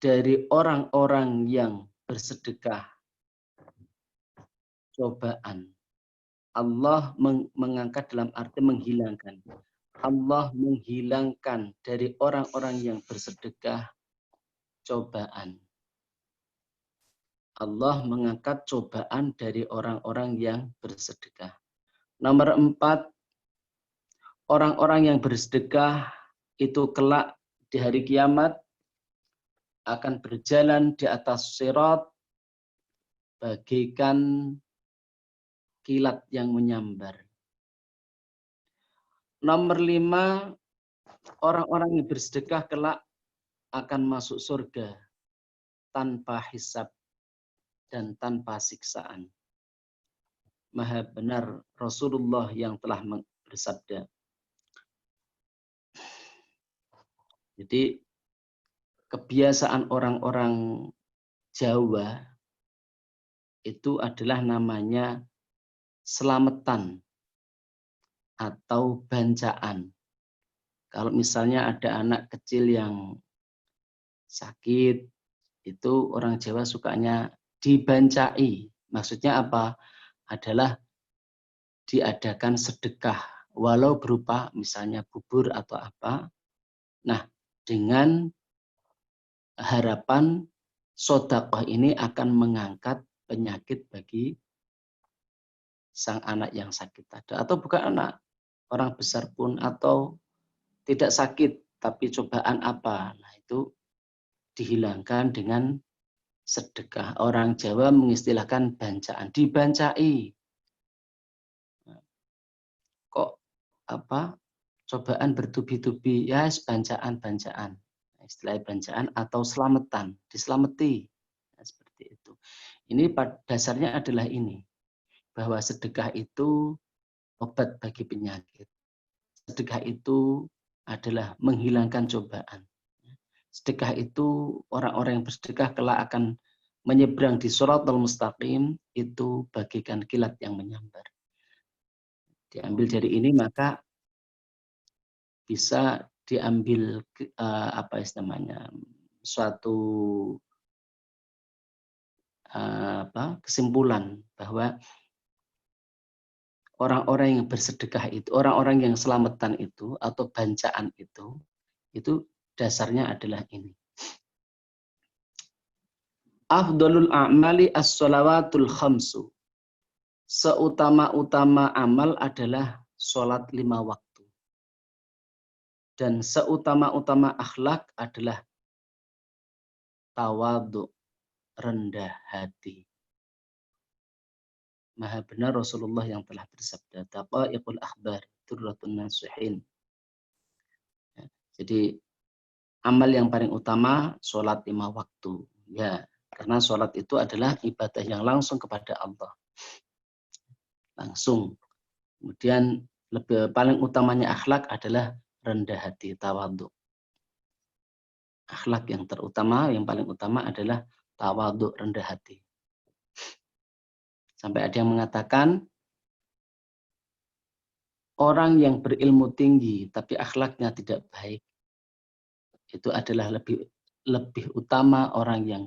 dari orang-orang yang bersedekah cobaan. Allah mengangkat dalam arti menghilangkan. Allah menghilangkan dari orang-orang yang bersedekah cobaan. Allah mengangkat cobaan dari orang-orang yang bersedekah. Nomor 4, orang-orang yang bersedekah itu kelak di hari kiamat akan berjalan di atas sirat bagaikan kilat yang menyambar. Nomor 5, orang-orang yang bersedekah kelak akan masuk surga tanpa hisab dan tanpa siksaan. Maha benar Rasulullah yang telah bersabda. Jadi kebiasaan orang-orang Jawa itu adalah namanya selamatan atau bancaan. Kalau misalnya ada anak kecil yang sakit, itu orang Jawa sukanya dibancai. Maksudnya apa? Adalah diadakan sedekah, walau berupa misalnya bubur atau apa. Nah, dengan harapan sedekah ini akan mengangkat penyakit bagi sang anak yang sakit tadi. Atau bukan anak, orang besar pun, atau tidak sakit, tapi cobaan apa. Nah, itu dihilangkan dengan sedekah. Orang Jawa mengistilahkan bancaan, dibancai. Kok apa? Cobaan bertubi-tubi, ya bancaan-bancaan. Istilah bancaan atau selamatan, diselamati. Nah, seperti itu. Ini dasarnya adalah ini, bahwa sedekah itu obat bagi penyakit. Sedekah itu adalah menghilangkan cobaan. Sedekah itu orang-orang yang bersedekah kelak akan menyeberang di Shiratal Mustaqim itu bagaikan kilat yang menyambar. Diambil dari ini maka bisa diambil apa istilahnya, suatu kesimpulan bahwa orang-orang yang bersedekah itu, orang-orang yang selamatan itu atau bancaan itu dasarnya adalah ini. Afdalul a'mali as-shalawatul khamsu. Seutama-utama amal adalah sholat 5 waktu. Dan seutama-utama akhlak adalah tawadhu, rendah hati. Maha benar Rasulullah yang telah bersabda, daqaiqul akhbar, durratun nasihin. Jadi amal yang paling utama sholat 5 waktu. Ya, karena sholat itu adalah ibadah yang langsung kepada Allah. Langsung. Kemudian paling utamanya akhlak adalah rendah hati, tawadhu. Akhlak yang terutama, yang paling utama adalah tawadhu, rendah hati. Sampai ada yang mengatakan orang yang berilmu tinggi tapi akhlaknya tidak baik itu adalah lebih utama orang yang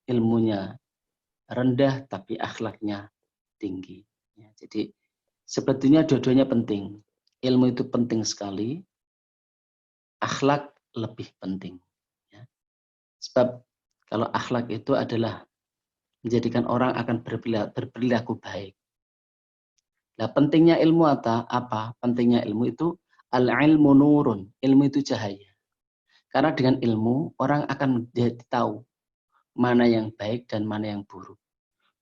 ilmunya rendah tapi akhlaknya tinggi. Ya, jadi sebetulnya dua-duanya penting. Ilmu itu penting sekali, akhlak lebih penting. Ya. Sebab kalau akhlak itu adalah menjadikan orang akan berperilaku baik. Nah, pentingnya ilmu apa? Pentingnya ilmu itu al-ilmu nurun. Ilmu itu cahaya. Karena dengan ilmu orang akan menjadi tahu mana yang baik dan mana yang buruk.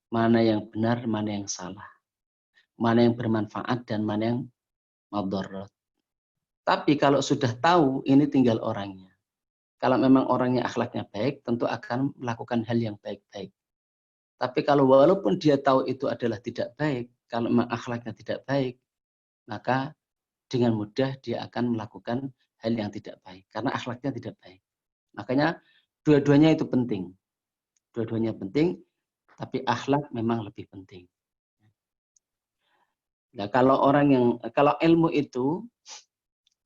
Mana yang benar, mana yang salah. Mana yang bermanfaat dan mana yang madarat. Tapi kalau sudah tahu, ini tinggal orangnya. Kalau memang orangnya akhlaknya baik, tentu akan melakukan hal yang baik-baik. Tapi kalau walaupun dia tahu itu adalah tidak baik, kalau memang akhlaknya tidak baik, maka dengan mudah dia akan melakukan hal yang tidak baik. Karena akhlaknya tidak baik. Makanya dua-duanya itu penting. Dua-duanya penting, tapi akhlak memang lebih penting. Nah, kalau ilmu itu,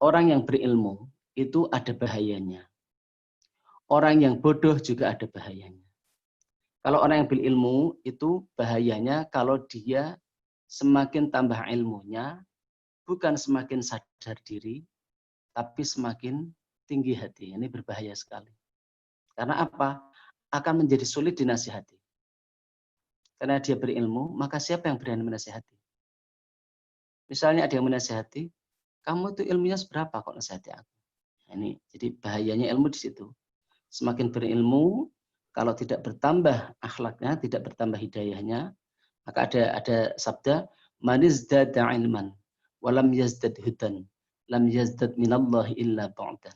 orang yang berilmu itu ada bahayanya. orang yang bodoh juga ada bahayanya. Kalau orang yang berilmu itu bahayanya kalau dia semakin tambah ilmunya, bukan semakin sadar diri, tapi semakin tinggi hati. Ini berbahaya sekali. Karena apa? Akan menjadi sulit dinasihati. Karena dia berilmu, maka siapa yang berani menasihati? Misalnya ada yang menasihati, kamu itu ilmunya seberapa kok nasihati aku? Nah, ini jadi bahayanya ilmu di situ. Semakin berilmu, kalau tidak bertambah akhlaknya, tidak bertambah hidayahnya, maka ada sabda, man izdada ilman walam yazdad hudan lam yazdad minallahi illa bu'dan.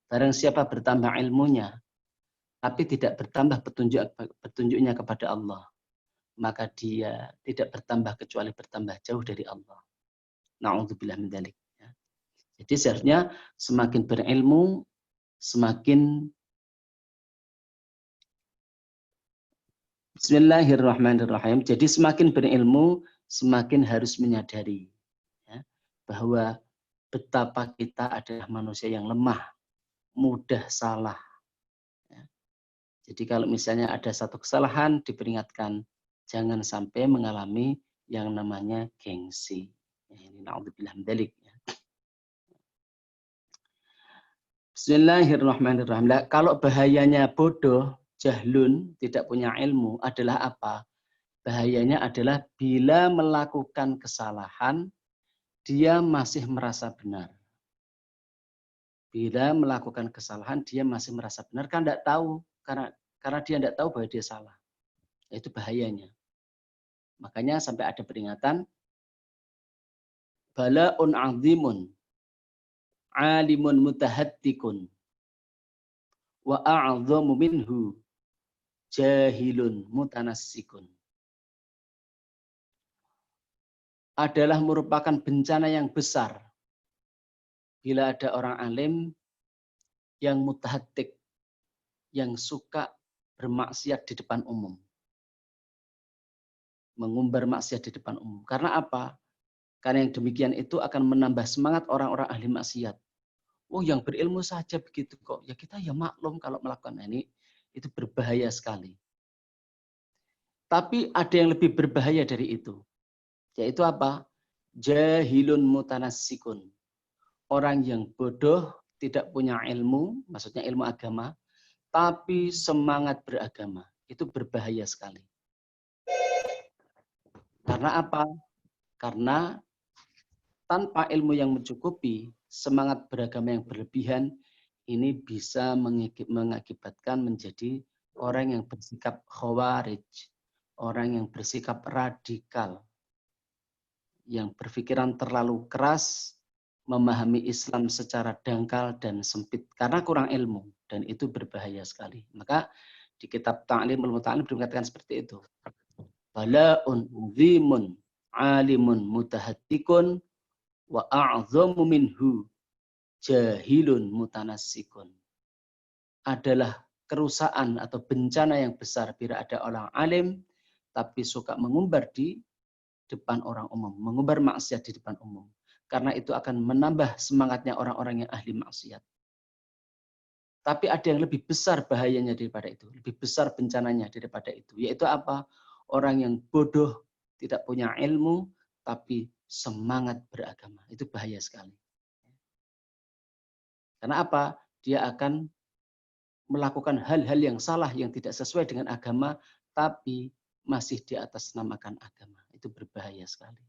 Barang siapa bertambah ilmunya tapi tidak bertambah petunjuknya kepada Allah, maka dia tidak bertambah kecuali bertambah jauh dari Allah. Na'udzubillah min dzalik. Jadi seharusnya semakin berilmu, semakin Bismillahirrahmanirrahim. Jadi semakin berilmu, semakin harus menyadari ya, bahwa betapa kita adalah manusia yang lemah, mudah salah. Ya. Jadi kalau misalnya ada satu kesalahan, diperingatkan, jangan sampai mengalami yang namanya gengsi. Ya, ini na'udzubillah min dzalik. Ya. Bismillahirrahmanirrahim. Nah, kalau bahayanya bodoh, jahlun, tidak punya ilmu adalah apa? Bahayanya adalah bila melakukan kesalahan, dia masih merasa benar. Bila melakukan kesalahan, dia masih merasa benar, kan tidak tahu. Karena dia tidak tahu bahwa dia salah. Itu bahayanya. Makanya sampai ada peringatan, bala'un azimun, alimun mutahattikun, wa a'adhamu minhu, jahilun mutanassikun. Adalah merupakan bencana yang besar bila ada orang alim yang mutahattik, yang suka bermaksiat di depan umum. Mengumbar maksiat di depan umum. Karena apa? Karena yang demikian itu akan menambah semangat orang-orang ahli maksiat. Oh, yang berilmu saja begitu kok. Ya kita ya maklum kalau melakukan ini, itu berbahaya sekali. Tapi ada yang lebih berbahaya dari itu. Yaitu apa? Jahilun mutanassikun. Orang yang bodoh, tidak punya ilmu, maksudnya ilmu agama, tapi semangat beragama. Itu berbahaya sekali. Karena apa? Karena tanpa ilmu yang mencukupi, semangat beragama yang berlebihan, ini bisa mengakibatkan menjadi orang yang bersikap khawarij, orang yang bersikap radikal, yang berpikiran terlalu keras, memahami Islam secara dangkal dan sempit, karena kurang ilmu, dan itu berbahaya sekali. Maka di kitab Ta'lim al-Muta'alim dikatakan seperti itu. Bala'un zimun alimun mutahattikun wa a'dhamu minhu jahilun mutanassikun. Adalah kerusakan atau bencana yang besar bila ada orang alim tapi suka mengumbar di depan orang umum, mengumbar maksiat di depan umum. Karena itu akan menambah semangatnya orang-orang yang ahli maksiat. Tapi ada yang lebih besar bahayanya daripada itu, lebih besar bencananya daripada itu, yaitu apa? Orang yang bodoh, tidak punya ilmu, tapi semangat beragama. Itu bahaya sekali. Karena apa? Dia akan melakukan hal-hal yang salah, yang tidak sesuai dengan agama, tapi masih di atas namakan agama. Itu berbahaya sekali.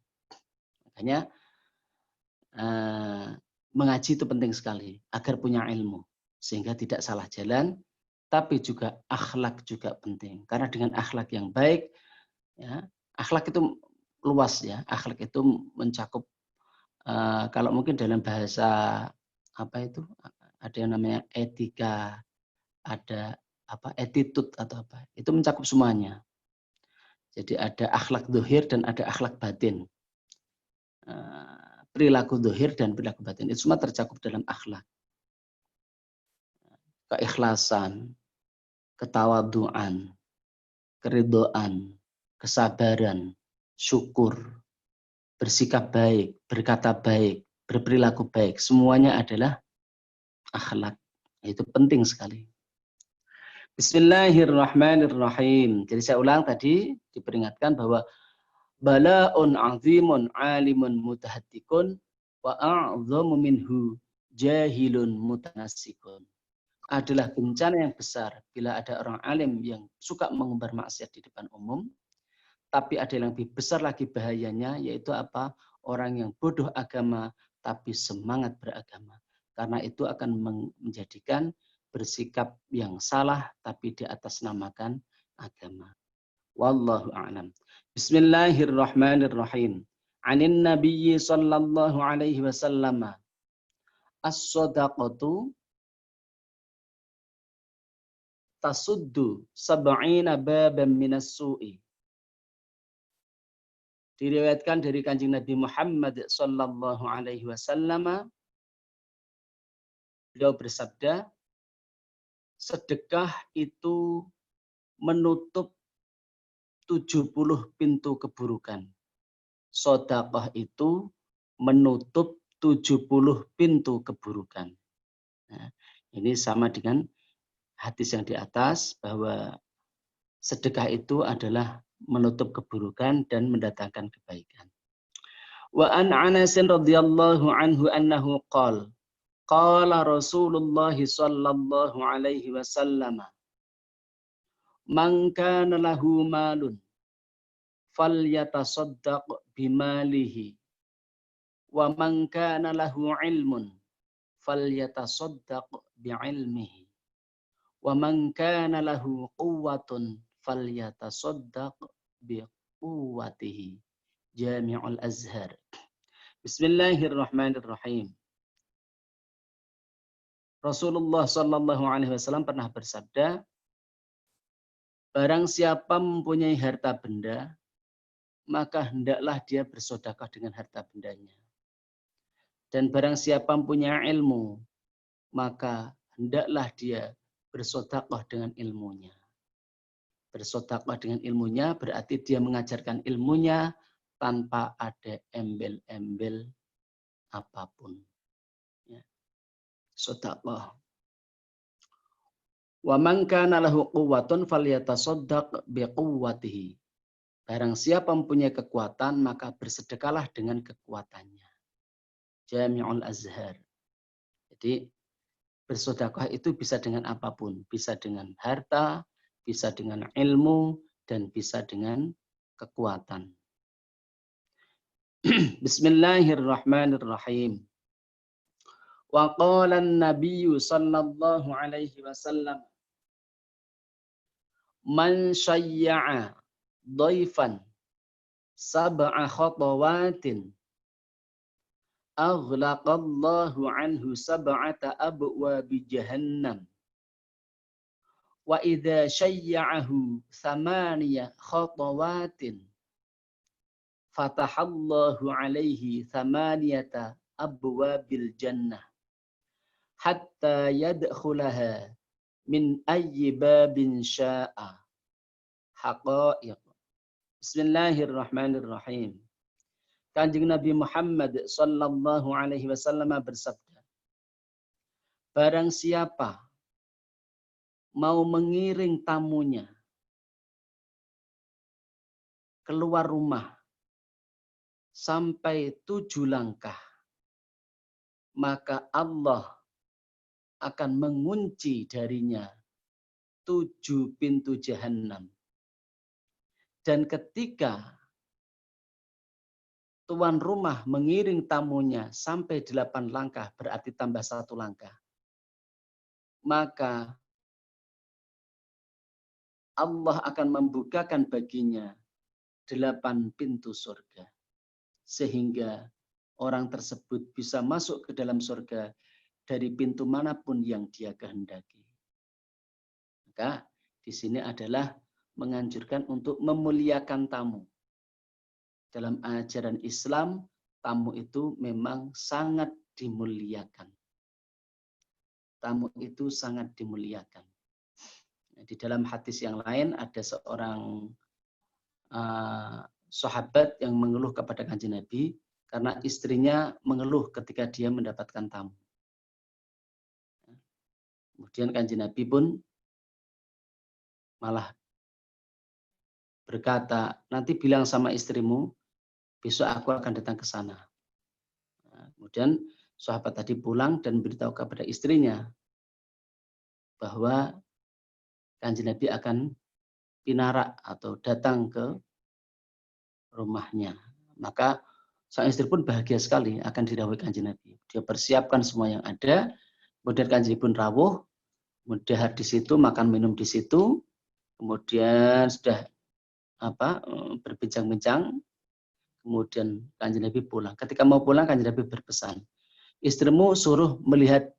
Makanya mengaji itu penting sekali, agar punya ilmu. Sehingga tidak salah jalan, tapi juga akhlak juga penting. Karena dengan akhlak yang baik, ya, akhlak itu luas ya. Akhlak itu mencakup kalau mungkin dalam bahasa apa itu ada yang namanya etika, ada apa attitude atau apa. Itu mencakup semuanya. Jadi ada akhlak zahir dan ada akhlak batin. Perilaku zahir dan perilaku batin itu semua tercakup dalam akhlak. Keikhlasan, ketawaduan, keridhaan, kesabaran, syukur, bersikap baik, berkata baik, berperilaku baik, semuanya adalah akhlak. Itu penting sekali. Bismillahirrahmanirrahim. Jadi saya ulang tadi, diperingatkan bahwa bala'un azimun alimun mutahattikun wa a'zamu minhu jahilun mutanassikun. Adalah bencana yang besar bila ada orang alim yang suka mengumbar maksiat di depan umum, tapi ada yang lebih besar lagi bahayanya, yaitu apa? Orang yang bodoh agama tapi semangat beragama. Karena itu akan menjadikan bersikap yang salah tapi di atas namakan agama. Wallahu a'lam. Bismillahirrahmanirrahim. Anin nabiyyi sallallahu alaihi wasallam. As-sadaqatu tasuddu sab'ina baban minas su'i. Diriwayatkan dari Kanjeng Nabi Muhammad sallallahu alaihi wasallam, beliau bersabda, sedekah itu menutup 70 pintu keburukan. Sedekah itu menutup 70 pintu keburukan. Nah, ini sama dengan hadis yang di atas, bahwa sedekah itu adalah menutup keburukan dan mendatangkan kebaikan. Wa an Anas radhiyallahu anhu annahu qala qala Rasulullah sallallahu alaihi wasallam, man kana lahu malun falyatasaddaq bimalihi wa man kana lahu ilmun falyatasaddaq bi'ilmihi wa man kana lahu quwwatun falyatasaddaq biquwwatihi. Jami'ul Azhar. Bismillahirrahmanirrahim. Rasulullah sallallahu alaihi wasallam pernah bersabda, barang siapa mempunyai harta benda, maka hendaklah dia bersedekah dengan harta bendanya. Dan barang siapa mempunyai ilmu, maka hendaklah dia bersedekah dengan ilmunya. Bersedekah dengan ilmunya berarti dia mengajarkan ilmunya tanpa ada embel-embel apapun. Ya. Sedekah. Wa man kana lahu quwwatun falyatasaddaq biquwwatihi. Barang siapa mempunyai kekuatan, maka bersedekahlah dengan kekuatannya. Jami'ul Azhar. Jadi bersedekah itu bisa dengan apapun, bisa dengan harta, bisa dengan ilmu, dan bisa dengan kekuatan. Bismillahirrahmanirrahim. Wa qala an-nabiy sallallahu alaihi wasallam, man syayya'a dhaifan sab'a khatawatin aghlaqallahu anhu sab'ata abwabi jahannam wa idza syayya'ahu thamaniya khatawatin fatahallahu alaihi thamaniyata abwabil jannah hatta yadkhulaha min ayyi babin sya'a. Haqa'iq. Bismillahirrahmanirrahim. Kanjeng Nabi Muhammad sallallahu alaihi wasallam bersabda, barang siapa mau mengiring tamunya keluar rumah sampai 7 langkah, maka Allah akan mengunci darinya 7 pintu jahanam. Dan ketika tuan rumah mengiring tamunya sampai 8 langkah, berarti tambah 1 langkah, maka Allah akan membukakan baginya 8 pintu surga. Sehingga orang tersebut bisa masuk ke dalam surga dari pintu manapun yang dia kehendaki. Maka di sini adalah menganjurkan untuk memuliakan tamu. Dalam ajaran Islam, tamu itu memang sangat dimuliakan. Tamu itu sangat dimuliakan. Di dalam hadis yang lain ada seorang sahabat yang mengeluh kepada Kanjeng Nabi karena istrinya mengeluh ketika dia mendapatkan tamu. Kemudian Kanjeng Nabi pun malah berkata, nanti bilang sama istrimu, besok aku akan datang ke sana. Nah, kemudian sahabat tadi pulang dan beritahu kepada istrinya bahwa Kanjeng Nabi akan pinarak atau datang ke rumahnya. Maka sang istri pun bahagia sekali akan didhawuhi Kanjeng Nabi. Dia persiapkan semua yang ada, kemudian Kanjeng pun rawuh, mendahar di situ, makan minum di situ, kemudian sudah berbincang-bincang, kemudian Kanjeng Nabi pulang. Ketika mau pulang, Kanjeng Nabi berpesan, istrimu suruh melihat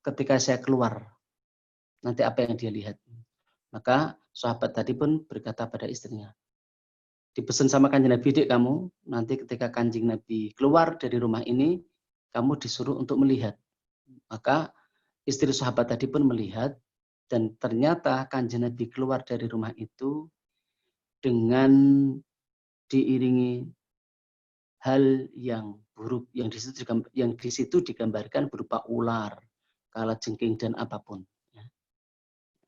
ketika saya keluar, nanti apa yang dia lihat. Maka sahabat tadi pun berkata pada istrinya, dipesan sama Kanjeng Nabi, dek kamu, nanti ketika Kanjeng Nabi keluar dari rumah ini, kamu disuruh untuk melihat. Maka istri sahabat tadi pun melihat, dan ternyata Kanjeng Nabi keluar dari rumah itu dengan diiringi hal yang buruk, yang di situ digambarkan berupa ular, kalajengking, dan apapun.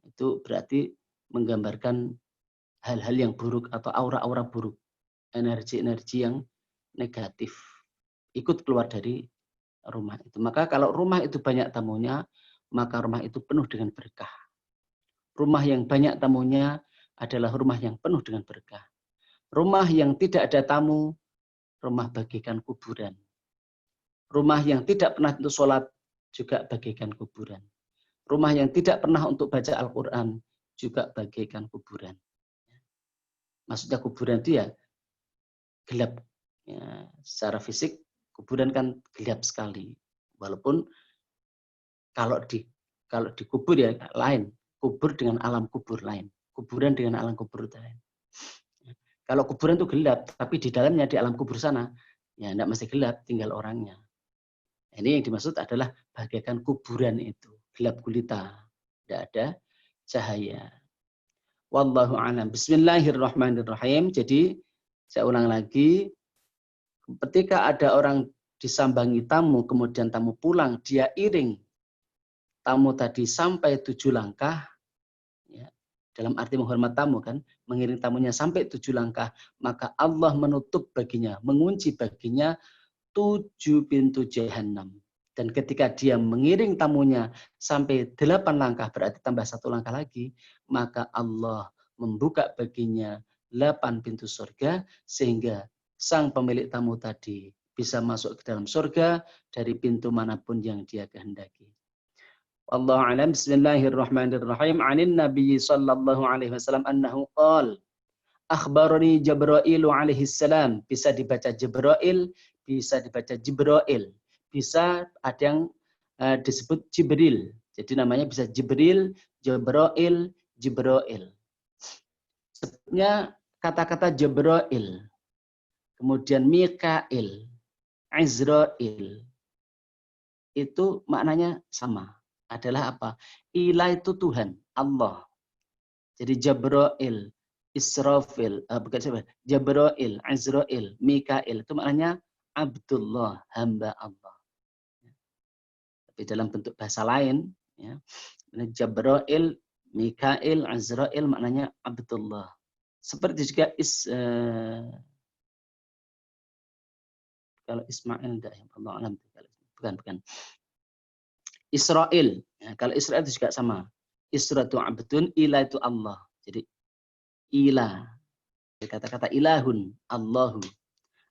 Itu berarti menggambarkan hal-hal yang buruk atau aura-aura buruk, energi-energi yang negatif ikut keluar dari rumah itu. Maka kalau rumah itu banyak tamunya, maka rumah itu penuh dengan berkah. Rumah yang banyak tamunya adalah rumah yang penuh dengan berkah. Rumah yang tidak ada tamu, rumah bagaikan kuburan. Rumah yang tidak pernah untuk sholat juga bagaikan kuburan. Rumah yang tidak pernah untuk baca Al-Quran juga bagaikan kuburan. Maksudnya kuburan itu ya gelap. Ya, secara fisik kuburan kan gelap sekali. Walaupun kalau dikubur ya lain. Kubur dengan alam kubur lain. Kuburan dengan alam kubur lain. Kalau kuburan itu gelap, tapi di dalamnya di alam kubur sana, ya tidak mesti gelap, tinggal orangnya. Ini yang dimaksud adalah bagaikan kuburan itu, gelap gulita, tidak ada cahaya. Wallahu a'lam. Bismillahirrahmanirrahim. Jadi saya ulang lagi, ketika ada orang disambangi tamu, kemudian tamu pulang, dia iring tamu tadi sampai 7 langkah, ya, dalam arti menghormat tamu kan, mengiring tamunya sampai 7 langkah, maka Allah menutup baginya, mengunci baginya 7 pintu jahanam. Dan ketika dia mengiring tamunya sampai 8 langkah, berarti tambah 1 langkah lagi, maka Allah membuka baginya 8 pintu surga, sehingga sang pemilik tamu tadi bisa masuk ke dalam surga dari pintu manapun yang dia kehendaki. Wallahu a'lam. Bismillahirrahmanirrahim. Anin Nabi sallallahu alaihi wasallam annahu qala akhbarani Jibril alaihi salam. Bisa dibaca Jibril, bisa dibaca Jibril. Bisa ada yang disebut Jibril. Jadi namanya bisa Jibril, Jibril, Jibril. Sebetulnya kata-kata Jibril, kemudian Mikail, Izrail, itu maknanya sama. Adalah apa? Ilah itu Tuhan, Allah. Jadi Jibril, Israfil, bukan siapa? Jibril, Izrail, Mikail, itu maknanya Abdullah, hamba Allah. Tapi dalam bentuk bahasa lain, ya, Jibril, Mikail, Izrail maknanya Abdullah. Seperti juga kalau Ismail enggak ya, Allah alam. Bukan. Israel. Ya, kalau Israel itu juga sama. Isra itu abdun, ilah itu Allah. Jadi ilah. Kata-kata ilahun, Allahu.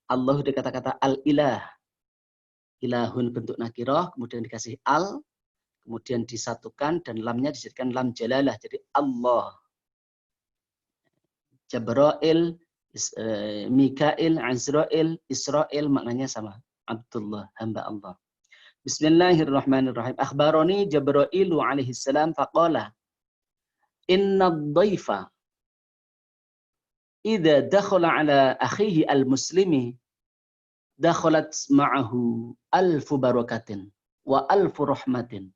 Allahu dari kata-kata al-ilah. Ilahun bentuk nakirah, kemudian dikasih al, kemudian disatukan, dan lamnya dijadikan lam jalalah. Jadi Allah. Jibril, Mikail, Azrail, Israel maknanya sama. Abdullah, hamba Allah. Bismillahirrahmanirrahim. Akhbarani Jibril alaihi salam faqala inna ad-dhaifa idza dakhala ala akhihi al-muslimi dakhalat ma'ahu alfu barakatin wa alfu rahmatin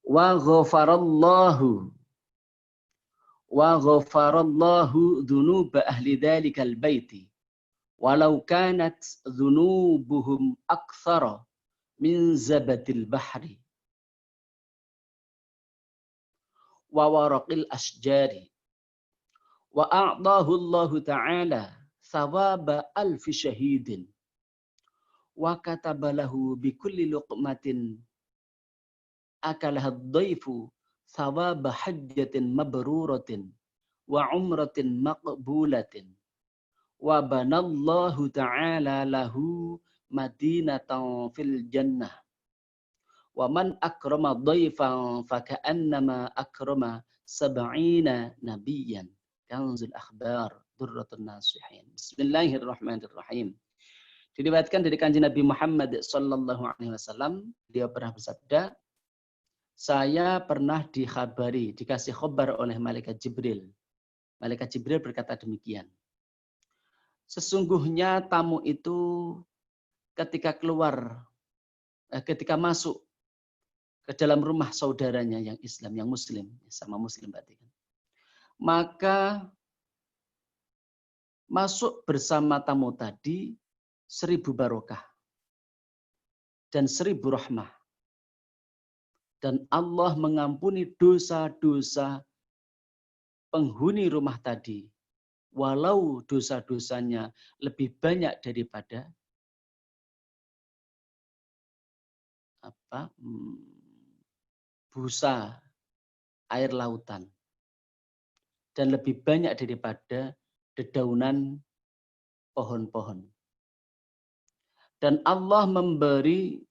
wa ghafarallahu dhunuba ahli dhalikal baiti walau kanat dhunubuhum akthara min zabatil bahri wa waraqil asjari wa a'dahu Allah ta'ala thawaba alfi syahidin wa kataba lahu bi kulli luqmatin akalah ad-dhaifu thawaba hajjatin mabruratin wa umratin maqbulatin wa banallahu ta'ala lahu madinatan fil jannah wa man akrama dhaifan faka'annama akrama sab'ina nabiyyan kanzul akhbar durratun nasihin. Bismillahirrahmanirrahim. Diriwayatkan dari Kanjeng Nabi Muhammad sallallahu alaihi wasallam, dia pernah bersabda, saya pernah dikhabari, dikasih khabar oleh malaikat Jibril. Malaikat Jibril berkata demikian. Sesungguhnya tamu itu ketika keluar, ketika masuk ke dalam rumah saudaranya yang Islam, yang Muslim, sama Muslim berarti kan, maka masuk bersama tamu tadi 1000 barokah dan 1000 rahmah. Dan Allah mengampuni dosa-dosa penghuni rumah tadi, walau dosa-dosanya lebih banyak daripada busa air lautan, dan lebih banyak daripada dedaunan pohon-pohon. Dan Allah memberi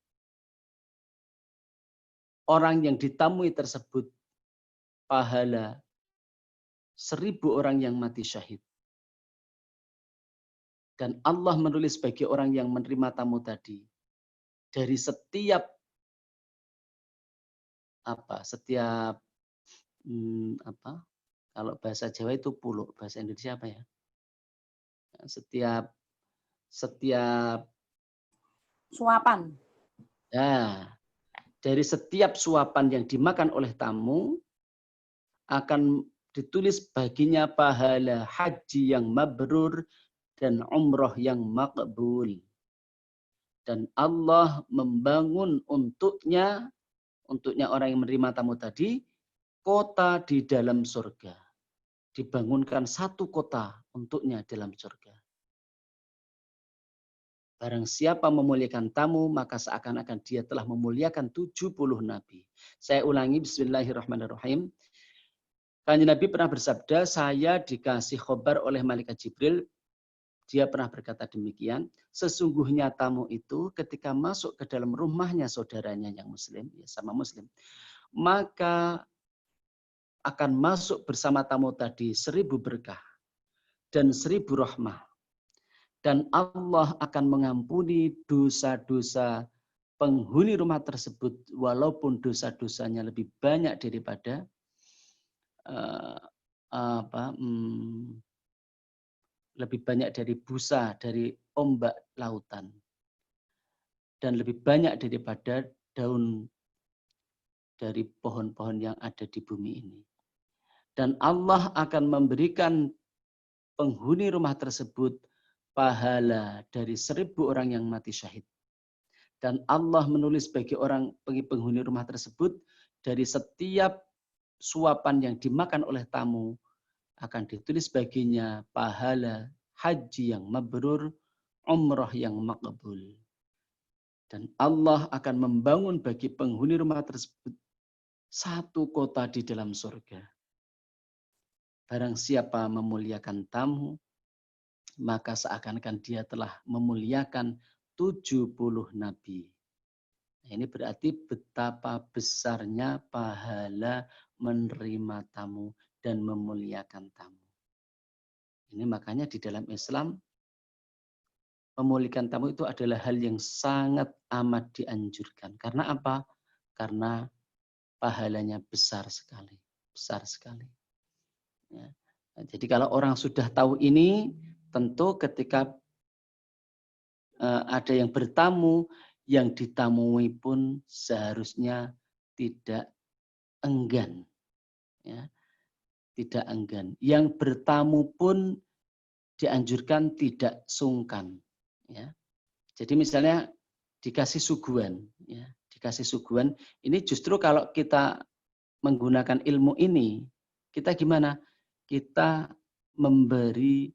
orang yang ditamui tersebut pahala 1000 orang yang mati syahid. Dan Allah menulis bagi orang yang menerima tamu tadi, dari setiap kalau bahasa Jawa itu puluh, bahasa Indonesia apa ya? Setiap suapan. Ya, dari setiap suapan yang dimakan oleh tamu akan ditulis baginya pahala haji yang mabrur dan umroh yang maqbul. Dan Allah membangun untuknya orang yang menerima tamu tadi, kota di dalam surga. Dibangunkan satu kota untuknya dalam surga. Barang siapa memuliakan tamu, maka seakan-akan dia telah memuliakan 70 nabi. Saya ulangi, bismillahirrahmanirrahim. Kanjeng Nabi pernah bersabda, saya dikasih khabar oleh malaikat Jibril. Dia pernah berkata demikian, sesungguhnya tamu itu ketika masuk ke dalam rumahnya saudaranya yang Muslim, ya sama Muslim, maka akan masuk bersama tamu tadi 1000 berkah dan 1000 rahmah. Dan Allah akan mengampuni dosa-dosa penghuni rumah tersebut, walaupun dosa-dosanya lebih banyak daripada lebih banyak dari busa, dari ombak lautan, dan lebih banyak daripada daun dari pohon-pohon yang ada di bumi ini. Dan Allah akan memberikan penghuni rumah tersebut pahala dari 1000 orang yang mati syahid. Dan Allah menulis bagi penghuni rumah tersebut, dari setiap suapan yang dimakan oleh tamu akan ditulis baginya pahala haji yang mabrur, umrah yang maqbul. Dan Allah akan membangun bagi penghuni rumah tersebut satu kota di dalam surga. Barang siapa memuliakan tamu, maka seakan-akan dia telah memuliakan 70 nabi. Ini berarti betapa besarnya pahala menerima tamu dan memuliakan tamu. Ini makanya di dalam Islam, memuliakan tamu itu adalah hal yang sangat amat dianjurkan. Karena apa? Karena pahalanya besar sekali. Besar sekali. Ya. Jadi kalau orang sudah tahu ini, tentu ketika ada yang bertamu, yang ditamui pun seharusnya tidak enggan. Ya. Tidak enggan. Yang bertamu pun dianjurkan tidak sungkan. Ya. Jadi misalnya dikasih suguhan. Ya. Dikasih suguhan, ini justru kalau kita menggunakan ilmu ini, kita gimana? Kita memberi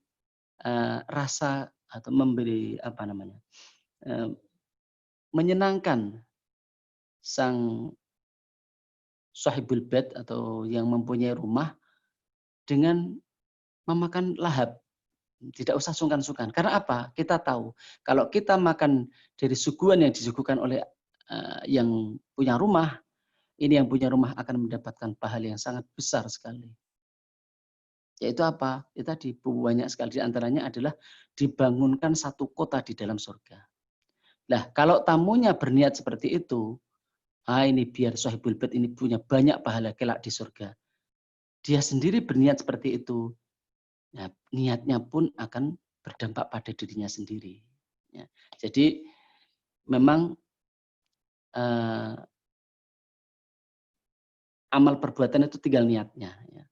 rasa atau memberi apa namanya? Menyenangkan sang sahibul bait atau yang mempunyai rumah dengan memakan lahap. Tidak usah sungkan-sungkan. Karena apa? Kita tahu kalau kita makan dari suguhan yang disuguhkan oleh yang punya rumah, ini yang punya rumah akan mendapatkan pahala yang sangat besar sekali. Yaitu apa? Itu tadi banyak sekali, di antaranya adalah dibangunkan satu kota di dalam surga. Nah, kalau tamunya berniat seperti itu, ini biar sahibul bait ini punya banyak pahala kelak di surga. Dia sendiri berniat seperti itu. Nah, niatnya pun akan berdampak pada dirinya sendiri. Ya. Jadi memang amal perbuatan itu tinggal niatnya. Ya.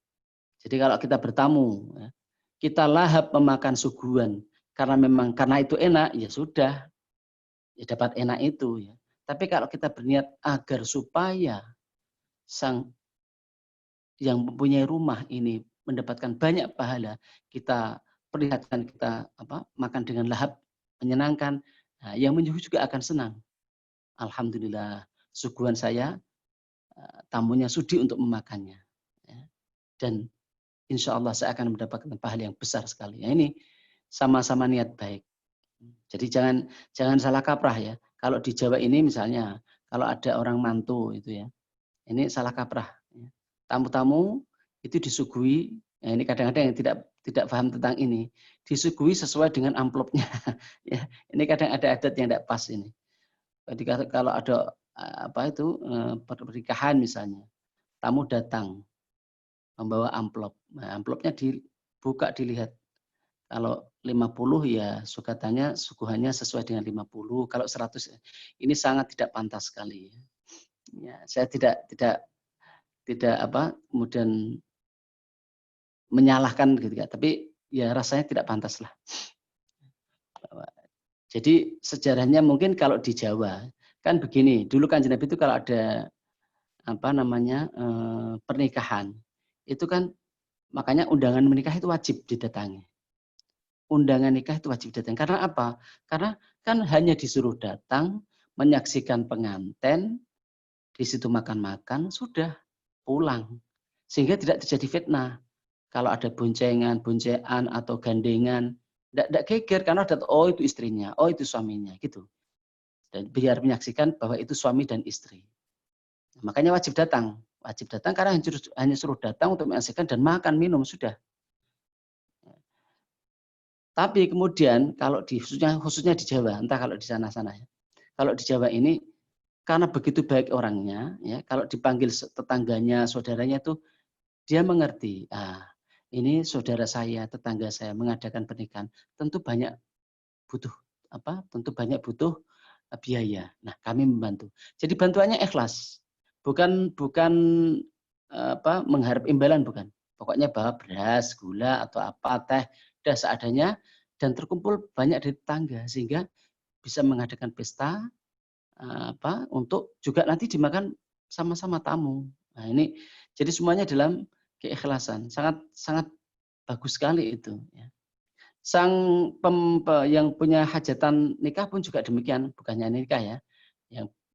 Jadi kalau kita bertamu, ya, kita lahap memakan suguhan karena itu enak, ya sudah, ya dapat enak itu. Ya. Tapi kalau kita berniat agar supaya sang yang mempunyai rumah ini mendapatkan banyak pahala, kita perlihatkan, kita makan dengan lahap, menyenangkan, nah, yang menyuguh juga akan senang. Alhamdulillah, suguhan saya, tamunya sudi untuk memakannya. Ya. Dan insya Allah saya akan mendapatkan pahala yang besar sekali. Ya, ini sama-sama niat baik. Jadi jangan salah kaprah ya. Kalau di Jawa ini misalnya, kalau ada orang mantu itu ya, ini salah kaprah. Tamu-tamu itu disuguhi, ya ini kadang-kadang yang tidak paham tentang ini, disuguhi sesuai dengan amplopnya. Ya, ini kadang ada adat yang tidak pas ini. Jadi kalau ada pernikahan misalnya, tamu datang membawa amplop. Nah, amplopnya dibuka, dilihat. Kalau 50 ya suguhannya sesuai dengan 50. Kalau 100 ini sangat tidak pantas sekali. Ya, saya tidak kemudian menyalahkan gitu ya, tapi ya rasanya tidak pantas lah. Jadi sejarahnya mungkin kalau di Jawa kan begini, dulu Kanjeng Nabi itu kalau ada pernikahan itu kan makanya undangan menikah itu wajib didatangi. Undangan nikah itu wajib datang. Karena apa? Karena kan hanya disuruh datang, menyaksikan pengantin, di situ makan-makan, sudah pulang. Sehingga tidak terjadi fitnah. Kalau ada boncengan, boncean, atau gandengan, tidak geger karena oh itu istrinya, oh itu suaminya, gitu. Dan biar menyaksikan bahwa itu suami dan istri. Makanya wajib datang karena hanya suruh datang untuk menyaksikan dan makan, minum, sudah. Tapi kemudian kalau khususnya di Jawa, entah kalau di sana-sana ya. Kalau di Jawa ini karena begitu baik orangnya, ya, kalau dipanggil tetangganya, saudaranya itu dia mengerti. Ini saudara saya, tetangga saya mengadakan pernikahan, tentu banyak butuh biaya. Nah, kami membantu. Jadi bantuannya ikhlas. Bukan mengharap imbalan, bukan. Pokoknya bawa beras, gula atau apa, teh, udah seadanya, dan terkumpul banyak dari tetangga sehingga bisa mengadakan pesta untuk juga nanti dimakan sama-sama tamu. Nah, ini jadi semuanya dalam keikhlasan. Sangat sangat bagus sekali itu ya. Sang yang punya hajatan nikah pun juga demikian, bukannya nikah ya.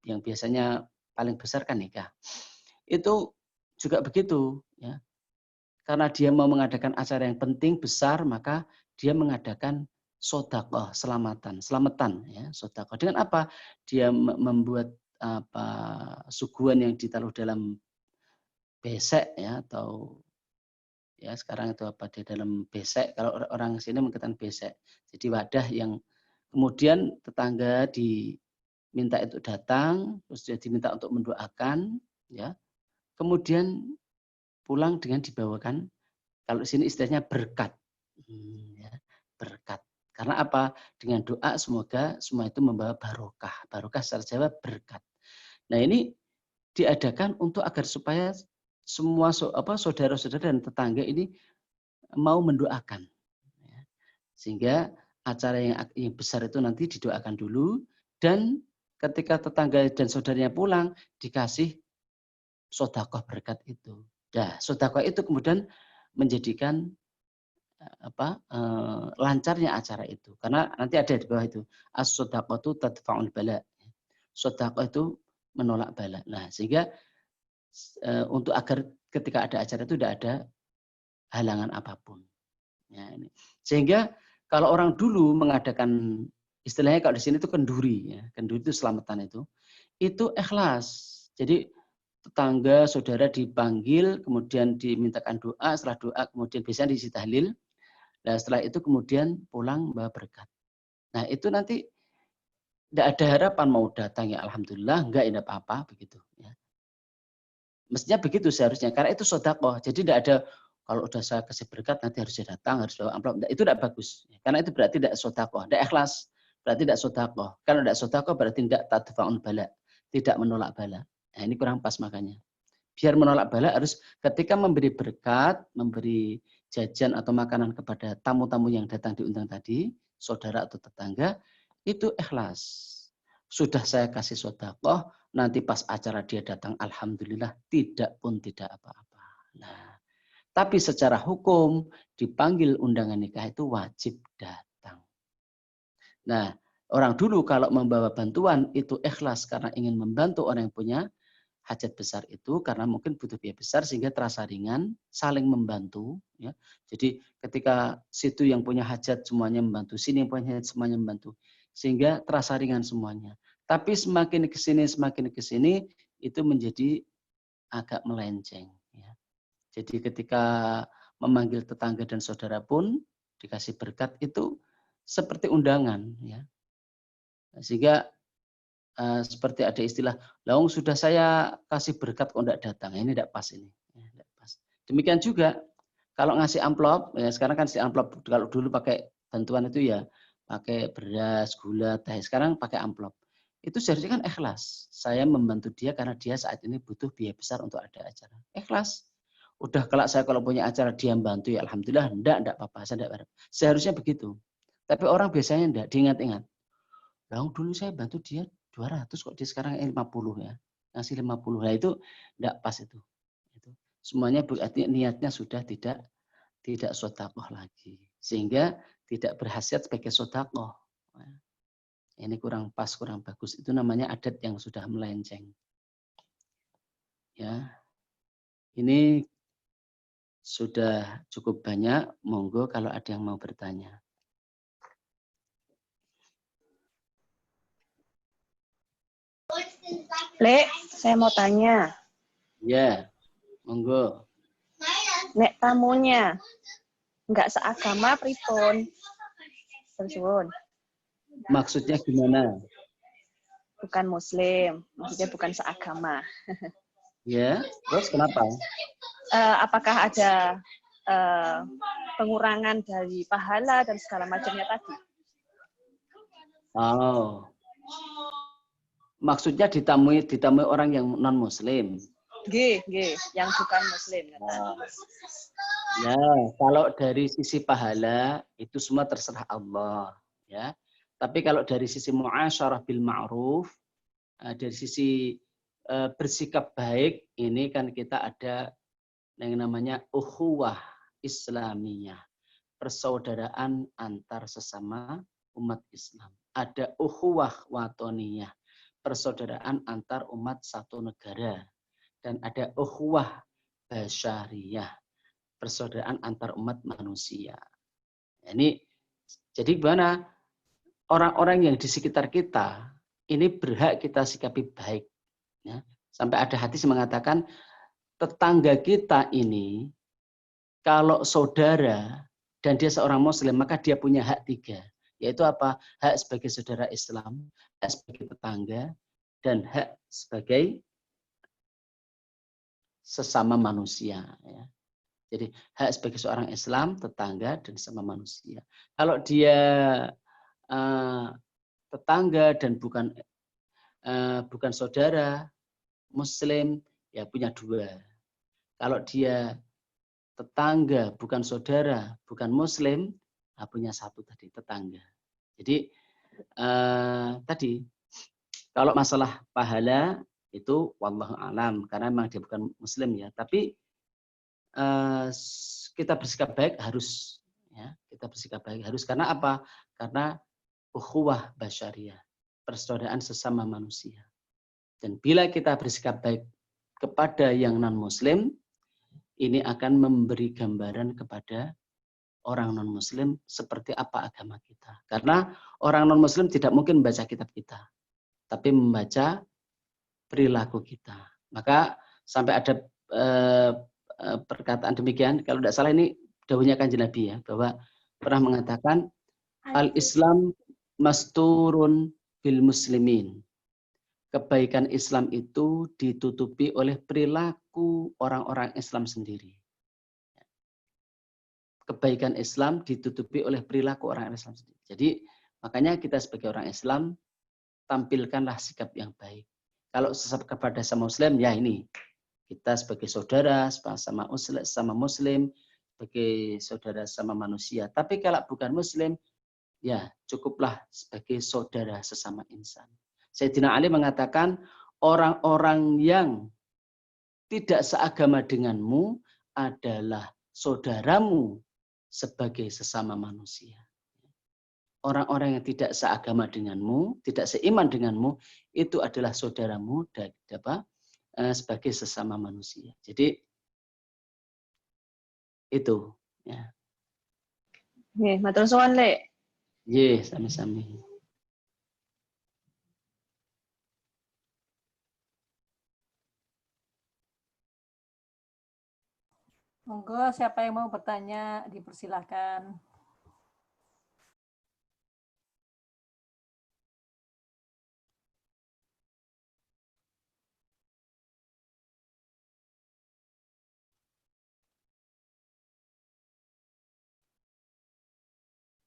Yang biasanya paling besar kan nikah. Itu juga begitu ya. Karena dia mau mengadakan acara yang penting besar, maka dia mengadakan sodakoh, selamatan ya, sodakoh. Dengan apa? Dia membuat suguhan yang ditaruh dalam besek ya, atau ya sekarang itu di dalam besek, kalau orang sini mengatakan besek. Jadi wadah yang kemudian tetangga diminta itu datang, terus dia diminta untuk mendoakan ya. Kemudian pulang dengan dibawakan, kalau di sini istilahnya berkat. Ya, berkat. Karena apa? Dengan doa semoga semua itu membawa barokah. Barokah secara Jawa berkat. Nah, ini diadakan untuk agar supaya semua saudara-saudara dan tetangga ini mau mendoakan. Sehingga acara yang besar itu nanti didoakan dulu, dan ketika tetangga dan saudaranya pulang dikasih sedekah berkat itu. Nah, sedekah itu kemudian menjadikan lancarnya acara itu. Karena nanti ada di bawah itu, as-shadaqatu tadfa'ul bala. Sedekah itu menolak bala. Nah, sehingga untuk agar ketika ada acara itu tidak ada halangan apapun. Ya, ini. Sehingga kalau orang dulu mengadakan, istilahnya kalau di sini itu kenduri, ya, kenduri itu selamatan itu ikhlas. Jadi tetangga, saudara dipanggil, kemudian dimintakan doa, setelah doa kemudian biasanya diisi tahlil. Nah, setelah itu kemudian pulang bawa berkat. Nah, itu nanti tidak ada harapan mau datang ya alhamdulillah, enggak ya apa-apa begitu ya. Mestinya begitu seharusnya karena itu sedekah. Jadi tidak ada kalau udah saya kasih berkat nanti harus datang, harus bawa amplop. Itu tidak bagus. Karena itu berarti tidak sedekah, tidak ikhlas. Berarti tidak sedekah. Kalau tidak sedekah berarti tidak tadfa'ul bala, tidak menolak bala. Nah, ini kurang pas makanya. Biar menolak bala harus ketika memberi berkat, memberi jajan atau makanan kepada tamu-tamu yang datang diundang tadi, saudara atau tetangga, itu ikhlas. Sudah saya kasih sedekah, nanti pas acara dia datang, alhamdulillah, tidak pun tidak apa-apa. Nah, tapi secara hukum, dipanggil undangan nikah itu wajib datang. Nah, orang dulu kalau membawa bantuan itu ikhlas karena ingin membantu orang yang punya hajat besar itu karena mungkin butuh biaya besar sehingga terasa ringan, saling membantu. Ya. Jadi ketika situ yang punya hajat semuanya membantu, sini yang punya hajat semuanya membantu. Sehingga terasa ringan semuanya. Tapi semakin ke sini itu menjadi agak melenceng. Ya. Jadi ketika memanggil tetangga dan saudara pun dikasih berkat itu seperti undangan. Ya. Sehingga seperti ada istilah, "Laung sudah saya kasih berkat kok enggak datang." Ini enggak pas ini. Ya, enggak pas. Demikian juga kalau ngasih amplop, ya sekarang kan si amplop kalau dulu pakai bantuan itu ya pakai beras, gula, teh. Sekarang pakai amplop. Itu seharusnya kan ikhlas. Saya membantu dia karena dia saat ini butuh biaya besar untuk ada acara. Ikhlas. Udah kalau punya acara dia bantu ya alhamdulillah, enggak apa-apa, saya enggak berharap. Seharusnya begitu. Tapi orang biasanya enggak diingat-ingat. Lalu dulu saya bantu dia 200 kok dia sekarang 50 ya. Ngasih 50. Nah itu enggak pas itu. Semuanya berarti niatnya sudah tidak sedekah lagi. Sehingga tidak berhasiat sebagai sedekah. Ini kurang pas, kurang bagus. Itu namanya adat yang sudah melenceng. Ya. Ini sudah cukup banyak. Monggo kalau ada yang mau bertanya. Lek, saya mau tanya. Ya, monggo. Nek tamunya nggak seagama pripun? Terus Maksudnya gimana? bukan muslim, maksudnya bukan seagama. Ya, terus kenapa? Apakah ada pengurangan dari pahala dan segala macamnya tadi? Oh. Maksudnya ditamui orang yang non muslim. G, yang bukan muslim. Ya, kalau dari sisi pahala itu semua terserah Allah, ya. Tapi kalau dari sisi muasyarah bil ma'ruf, dari sisi bersikap baik, ini kan kita ada yang namanya ukhuwah Islamiyah, persaudaraan antar sesama umat Islam. Ada ukhuwah watoniyah, persaudaraan antar umat satu negara. Dan ada ukhuwah basyariyah, persaudaraan antar umat manusia. Ini jadi gimana? Orang-orang yang di sekitar kita ini berhak kita sikapi baik. Ya. Sampai ada hadis mengatakan tetangga kita ini kalau saudara dan dia seorang muslim maka dia punya hak 3. Yaitu apa? Hak sebagai saudara Islam, hak sebagai tetangga, dan hak sebagai sesama manusia. Ya. Jadi hak sebagai seorang Islam, tetangga, dan sesama manusia. Kalau dia tetangga dan bukan saudara Muslim, ya punya 2. Kalau dia tetangga bukan saudara, bukan Muslim, punya 1 tadi tetangga. Jadi tadi kalau masalah pahala Itu wallahu alam, karena memang dia bukan muslim ya. Tapi kita bersikap baik harus, ya, kita bersikap baik harus, karena apa? Karena ukhuwah basyariyah, persaudaraan sesama manusia. Dan bila kita bersikap baik kepada yang non-muslim, ini akan memberi gambaran kepada orang non-muslim seperti apa agama kita. Karena orang non-muslim tidak mungkin membaca kitab kita, tapi membaca perilaku kita. Maka sampai ada perkataan demikian, kalau tidak salah ini dawuhnya Kanjeng Nabi ya, bahwa pernah mengatakan al-Islam masturun bil muslimin. Kebaikan Islam itu ditutupi oleh perilaku orang-orang Islam sendiri. Kebaikan Islam ditutupi oleh perilaku orang Islam sendiri. Jadi makanya kita sebagai orang Islam tampilkanlah sikap yang baik. Kalau kepada sama Muslim, ya ini kita sebagai saudara sama Muslim, sebagai saudara sama manusia. Tapi kalau bukan Muslim, ya cukuplah sebagai saudara sesama insan. Sayyidina Ali mengatakan orang-orang yang tidak seagama denganmu adalah saudaramu sebagai sesama manusia. Orang-orang yang tidak seagama denganmu, tidak seiman denganmu, itu adalah saudaramu sebagai sesama manusia. Jadi itu. Ya. Matur suwun, Lek. Ye, sami-sami. Monggo siapa yang mau bertanya dipersilahkan.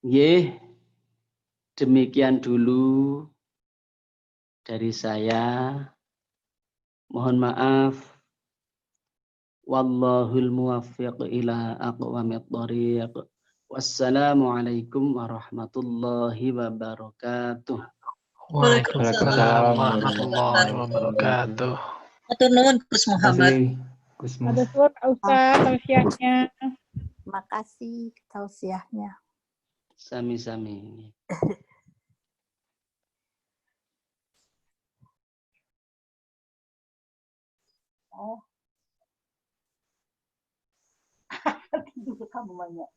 Ye, demikian dulu dari saya. Mohon maaf. Wallahul muwaffiq ila aqwamit thoriq. Wassalamualaikum warahmatullahi wabarakatuh. Waalaikumsalam warahmatullahi wabarakatuh. Matur nuwun Gus Muhammad. Ada surat Ustaz tausiahnya. Terima kasih tausiahnya. Sami-sami. Oh. Kamu banyak.